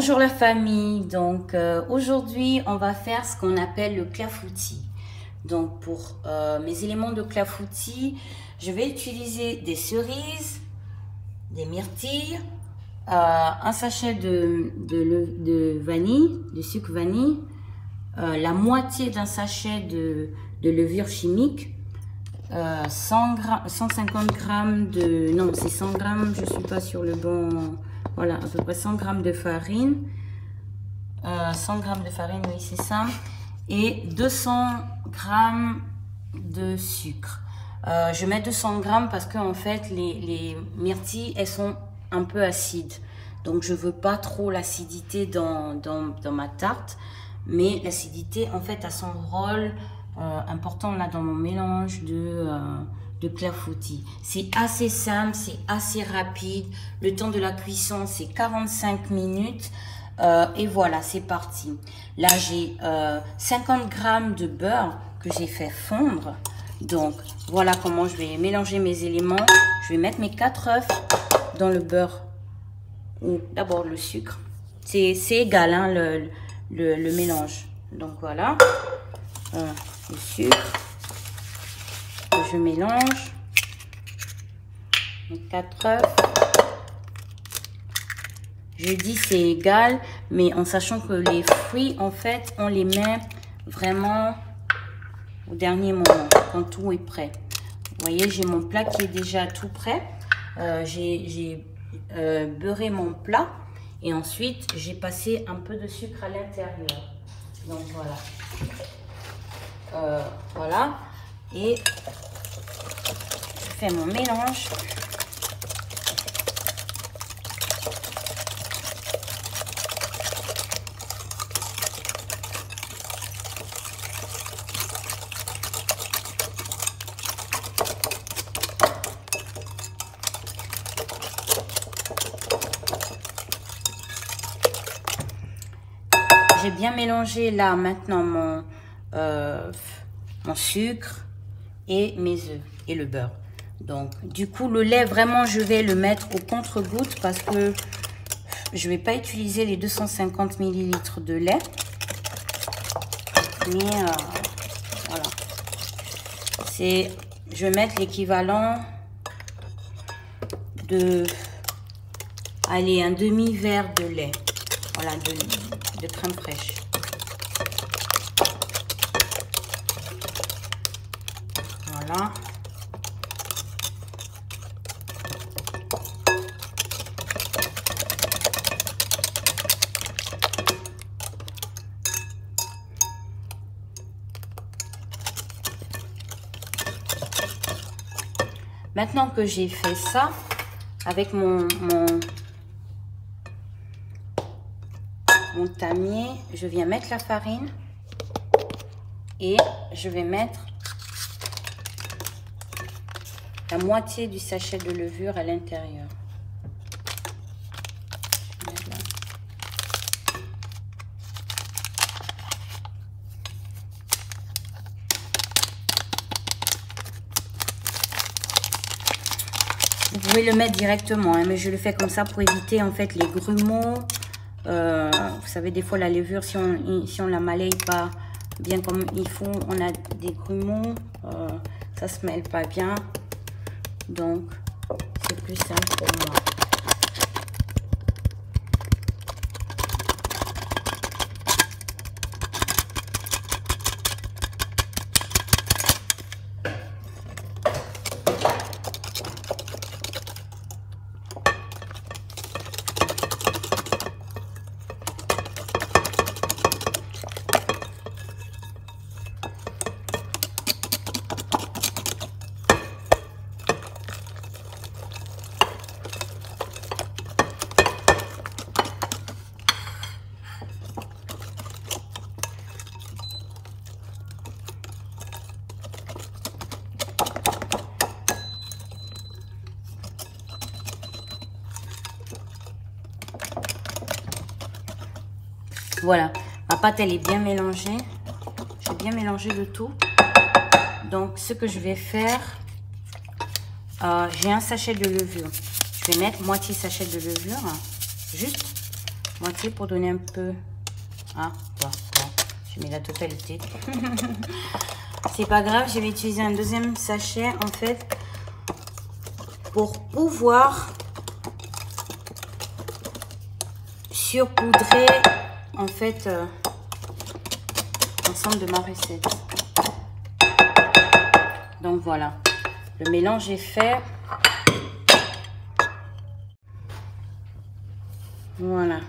Bonjour la famille, donc aujourd'hui on va faire ce qu'on appelle le clafoutis. Donc pour mes éléments de clafoutis, je vais utiliser des cerises, des myrtilles, un sachet de vanille, de sucre vanille, la moitié d'un sachet de levure chimique, 150 grammes de... Non, c'est 100 grammes, je ne suis pas sur le bon... Voilà, à peu près 100 grammes de farine. 100 grammes de farine, oui, c'est ça. Et 200 grammes de sucre. Je mets 200 grammes parce que en fait, les myrtilles, elles sont un peu acides. Donc, je veux pas trop l'acidité dans ma tarte. Mais l'acidité, en fait, a son rôle important là dans mon mélange de clafoutis. C'est assez simple, c'est assez rapide. Le temps de la cuisson, c'est 45 minutes. Et voilà, c'est parti. Là, j'ai 50 grammes de beurre que j'ai fait fondre. Donc, voilà comment je vais mélanger mes éléments. Je vais mettre mes 4 œufs dans le beurre. Ou d'abord le sucre. C'est égal, hein, le mélange. Donc, voilà. Le sucre. Je mélange. Les 4 œufs. Je dis c'est égal, mais en sachant que les fruits, en fait, on les met vraiment au dernier moment, quand tout est prêt. Vous voyez, j'ai mon plat qui est déjà tout prêt. J'ai beurré mon plat et ensuite, j'ai passé un peu de sucre à l'intérieur. Donc, voilà. Voilà. Et je fais mon mélange. J'ai bien mélangé là maintenant mon sucre et mes œufs et le beurre. Donc du coup le lait vraiment je vais le mettre au contre-goutte parce que je vais pas utiliser les 250 ml de lait. Mais voilà. Je vais mettre l'équivalent de un demi-verre de lait. Voilà, de crème fraîche. Voilà. Maintenant que j'ai fait ça, avec mon tamier, je viens mettre la farine et je vais mettre la moitié du sachet de levure à l'intérieur. Vous pouvez le mettre directement, hein, mais je le fais comme ça pour éviter en fait les grumeaux. Vous savez, des fois la levure, si on la malaye pas bien comme il faut, on a des grumeaux, ça se mêle pas bien. Donc, c'est plus simple pour moi. Voilà, ma pâte elle est bien mélangée. J'ai bien mélangé le tout. Donc ce que je vais faire, j'ai un sachet de levure. Je vais mettre moitié sachet de levure, juste moitié pour donner un peu. Ah, bon, je mets la totalité. C'est pas grave, je vais utiliser un deuxième sachet en fait pour pouvoir surpoudrer en fait l'ensemble de ma recette. Donc voilà, le mélange est fait. Voilà.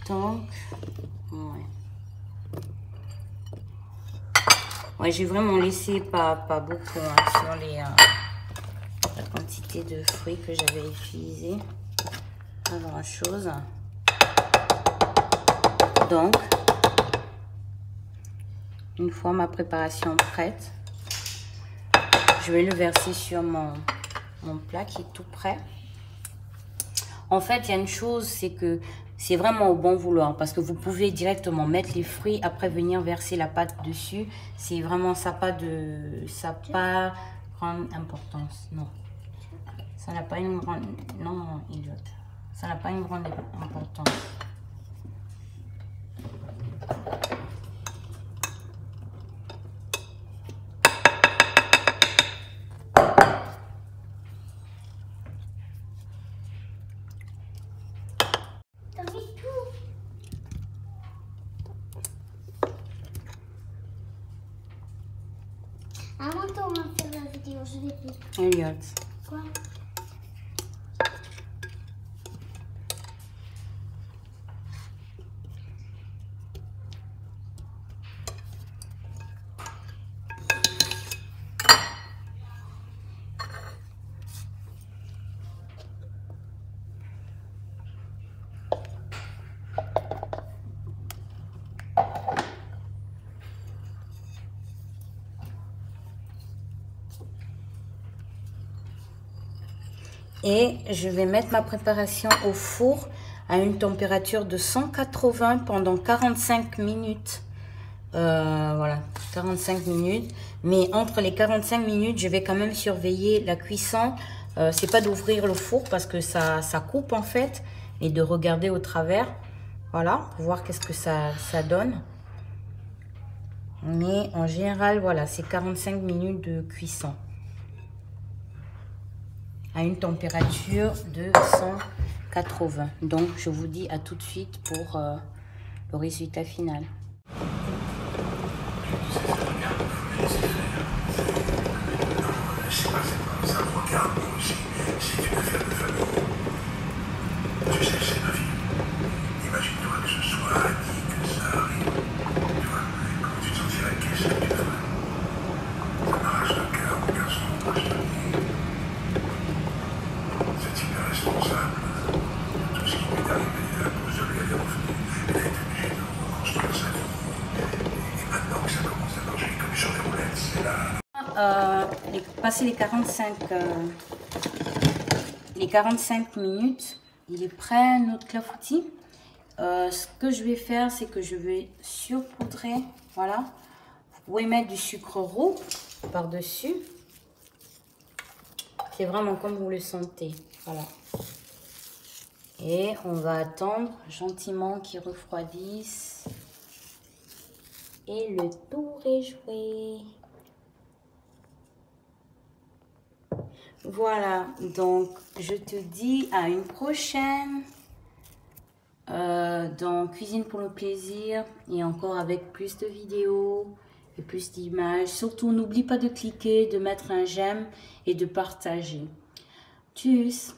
Donc, ouais, j'ai vraiment laissé pas beaucoup hein, sur la quantité de fruits que j'avais utilisé. Pas grand chose. Donc, une fois ma préparation prête, je vais le verser sur mon plat qui est tout prêt. En fait, il y a une chose, c'est que c'est vraiment au bon vouloir parce que vous pouvez directement mettre les fruits, après venir verser la pâte dessus. C'est vraiment ça pas grande importance. Non, ça n'a pas une grande, non, Elliot, ça n'a pas une grande importance. Avant on va faire la vidéo, je vais plus. Elliot. Quoi? Et je vais mettre ma préparation au four à une température de 180 pendant 45 minutes. Voilà, 45 minutes. Mais entre les 45 minutes, je vais quand même surveiller la cuisson. C'est pas d'ouvrir le four parce que ça coupe en fait. Et de regarder au travers. Voilà, pour voir qu'est-ce que ça donne. Mais en général, voilà, c'est 45 minutes de cuisson. À une température de 180. Donc, je vous dis à tout de suite pour le résultat final. Passer les 45 minutes, il est prêt notre clafoutis. Ce que je vais faire, c'est que je vais surpoudrer. Voilà, vous pouvez mettre du sucre roux par dessus. C'est vraiment comme vous le sentez. Voilà, et on va attendre gentiment qu'il refroidisse et le tour est joué. Voilà, donc je te dis à une prochaine dans Cuisine pour le plaisir et encore avec plus de vidéos et plus d'images. Surtout, n'oublie pas de cliquer, de mettre un j'aime et de partager. Tchuss!